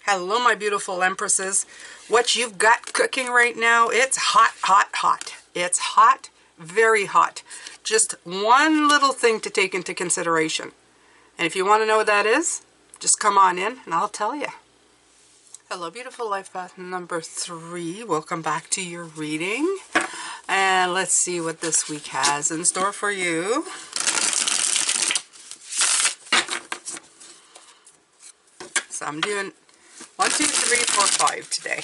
Hello, my beautiful empresses. What you've got cooking right now, it's hot, hot, hot. It's hot, very hot. Just one little thing to take into consideration. And if you want to know what that is, just come on in and I'll tell you. Hello, beautiful life path number 3. Welcome back to your reading. And let's see what this week has in store for you. So I'm doing 1, 2, 3, 4, 5 today.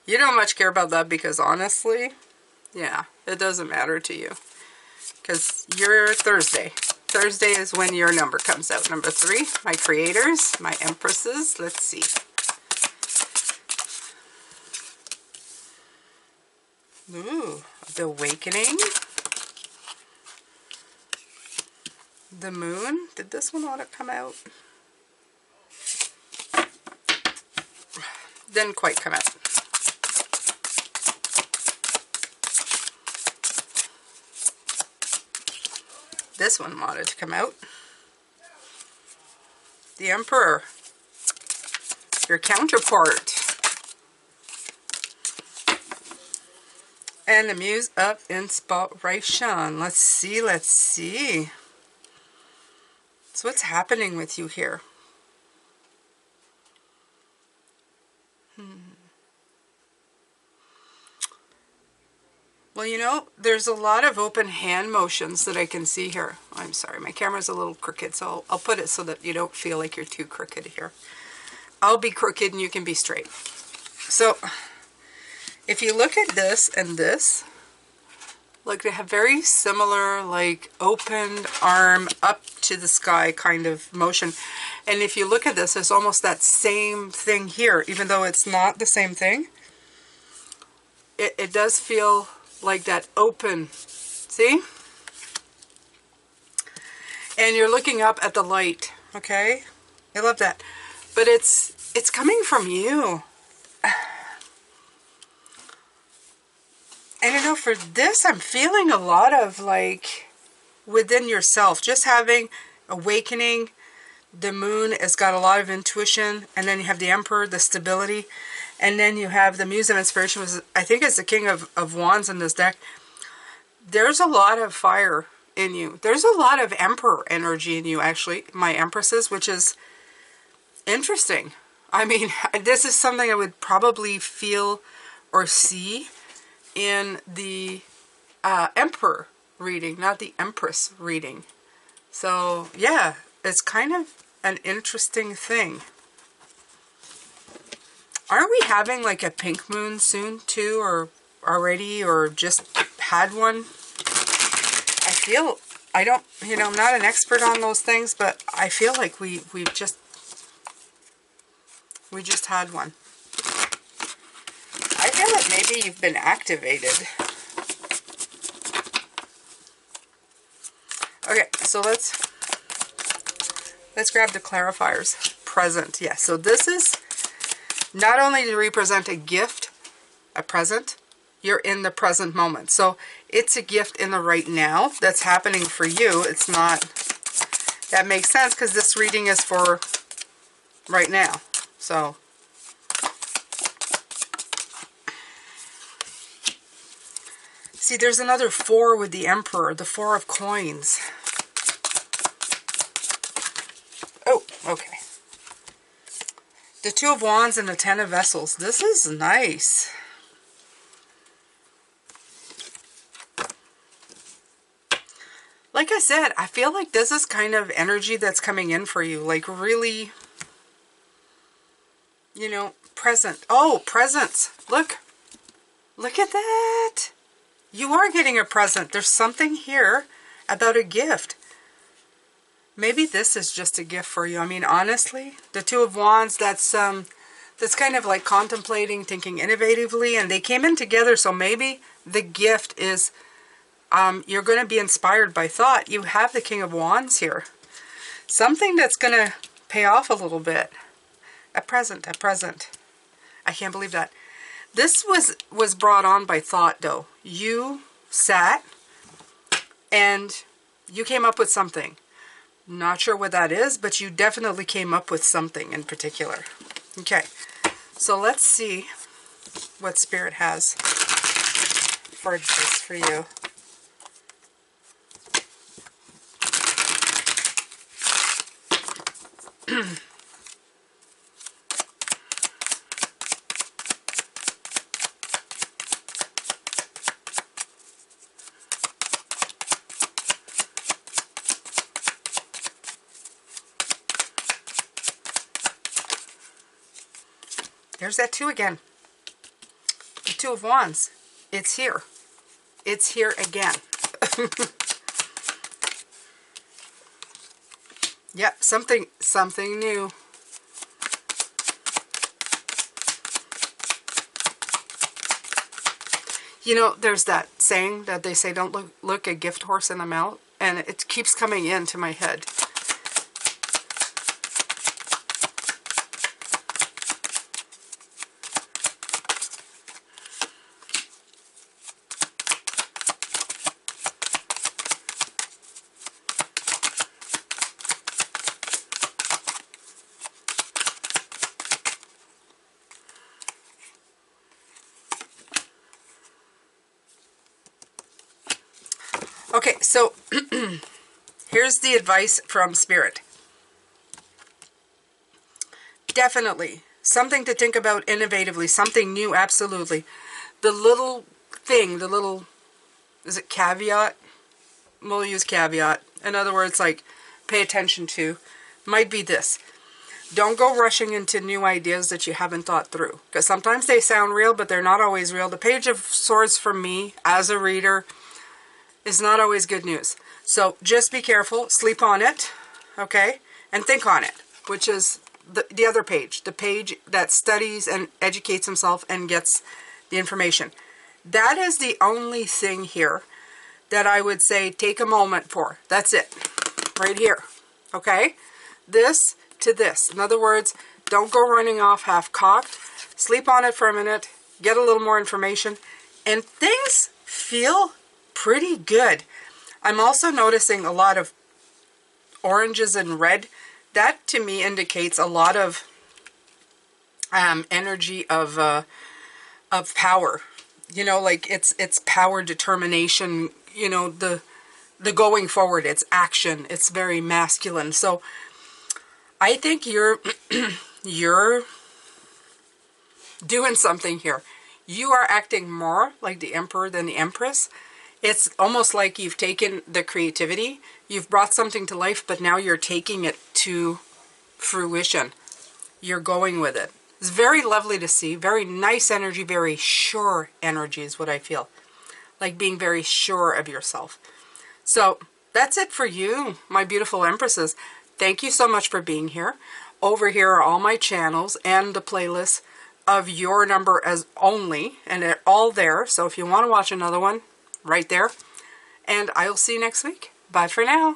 You don't much care about that because honestly, yeah, it doesn't matter to you. Because you're Thursday. Thursday is when your number comes out. Number 3, my creators, my empresses. Let's see. Ooh, the awakening. The moon. Did this one ought to come out? Didn't quite come out. This one wanted to come out. The Emperor. Your counterpart. And the Muse of Inspiration. Let's see, let's see. So what's happening with you here? Well, you know, there's a lot of open hand motions that I can see here. I'm sorry, my camera's a little crooked, so I'll put it so that you don't feel like you're too crooked here. I'll be crooked and you can be straight. So, if you look at this and this, like they have very similar, like opened arm up to the sky kind of motion. And if you look at this, it's almost that same thing here, even though it's not the same thing. It does feel like that open, see? And you're looking up at the light, okay? I love that. But it's coming from you. And you know, for this, I'm feeling a lot of like within yourself, just having awakening. The moon has got a lot of intuition, and then you have the Emperor, the stability, and then you have the Muse of Inspiration, was I think it's the King of Wands in this deck. There's a lot of fire in you. There's a lot of Emperor energy in you, actually, my empresses, which is interesting. I mean, this is something I would probably feel or see in the Emperor reading, not the Empress reading. So, yeah, it's kind of an interesting thing. Aren't we having like a pink moon soon too, or already, or just had one? I feel, I don't, you know, I'm not an expert on those things, but I feel like we just had one. I feel like maybe you've been activated. Okay, so let's grab the clarifiers. Present, yes. So this is not only to represent a gift, a present, you're in the present moment. So it's a gift in the right now that's happening for you. It's not, that makes sense because this reading is for right now. So see, there's another 4 with the Emperor, the 4 of coins. Oh, okay. The 2 of Wands and the 10 of Vessels. This is nice. Like I said, I feel like this is kind of energy that's coming in for you. Like really, you know, present. Oh, presents. Look. Look at that. You are getting a present. There's something here about a gift. Maybe this is just a gift for you. I mean, honestly, the 2 of Wands, that's kind of like contemplating, thinking innovatively, and they came in together, so maybe the gift is you're going to be inspired by thought. You have the King of Wands here. Something that's going to pay off a little bit. A present, a present. I can't believe that. This was brought on by thought, though. You sat and you came up with something. Not sure what that is, but you definitely came up with something in particular. Okay, so let's see what Spirit has for this for you. There's that 2 again. The 2 of Wands. It's here. It's here again. Yep, something new. You know, there's that saying that they say, don't look a gift horse in the mouth, and it keeps coming into my head. Okay, so here's the advice from Spirit. Definitely something to think about innovatively, something new, absolutely. The little thing, the little, is it caveat? We'll use caveat. In other words, like, pay attention to, might be this. Don't go rushing into new ideas that you haven't thought through. Because sometimes they sound real, but they're not always real. The Page of Swords for me, as a reader, is not always good news. So just be careful, sleep on it, okay? And think on it, which is the other page, the page that studies and educates himself and gets the information. That is the only thing here that I would say take a moment for. That's it, right here, okay? This to this. In other words, don't go running off half-cocked. Sleep on it for a minute, get a little more information, and things feel pretty good. I'm also noticing a lot of oranges and red. That to me indicates a lot of energy of power. You know, like it's power, determination. You know, the going forward. It's action. It's very masculine. So I think you're you're doing something here. You are acting more like the Emperor than the Empress. It's almost like you've taken the creativity, you've brought something to life, but now you're taking it to fruition. You're going with it. It's very lovely to see. Very nice energy, very sure energy is what I feel. Like being very sure of yourself. So that's it for you, my beautiful Empresses. Thank you so much for being here. Over here are all my channels and the playlists of your number as only, and they're all there. So if you want to watch another one, right there. And I'll see you next week. Bye for now.